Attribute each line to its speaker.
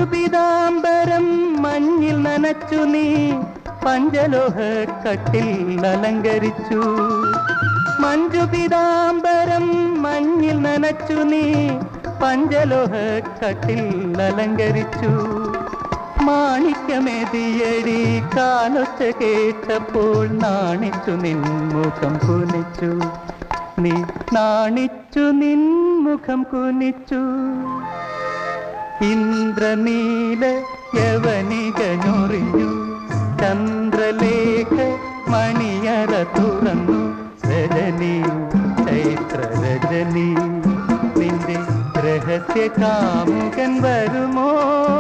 Speaker 1: മഞ്ജുപീതാംബരം മഞ്ഞിൽ നനച്ചു നീ പഞ്ചലോഹ കട്ടിൽ അലങ്കരിച്ചു. മഞ്ജുപീതാംബരം മഞ്ഞിൽ നനച്ചു നീ പഞ്ചലോഹ കട്ടിൽ അലങ്കരിച്ചു. മാണിക്യമേതിയടി കാലൊച്ച കേട്ടപ്പോൾ നാണിച്ചു നിൻമുഖം കുനിച്ചു. നീ നാണിച്ചു നിൻമുഖം കുനിച്ചു. ഇന്ദ്രനീല യവനിക ഞൊറിഞ്ഞു. ചന്ദ്രലേഖ മണിയറ തുറന്നു. രജനി ചൈത്ര രജനി നിന്റെ രഹസ്യ കാമുകൻ വരുമോ?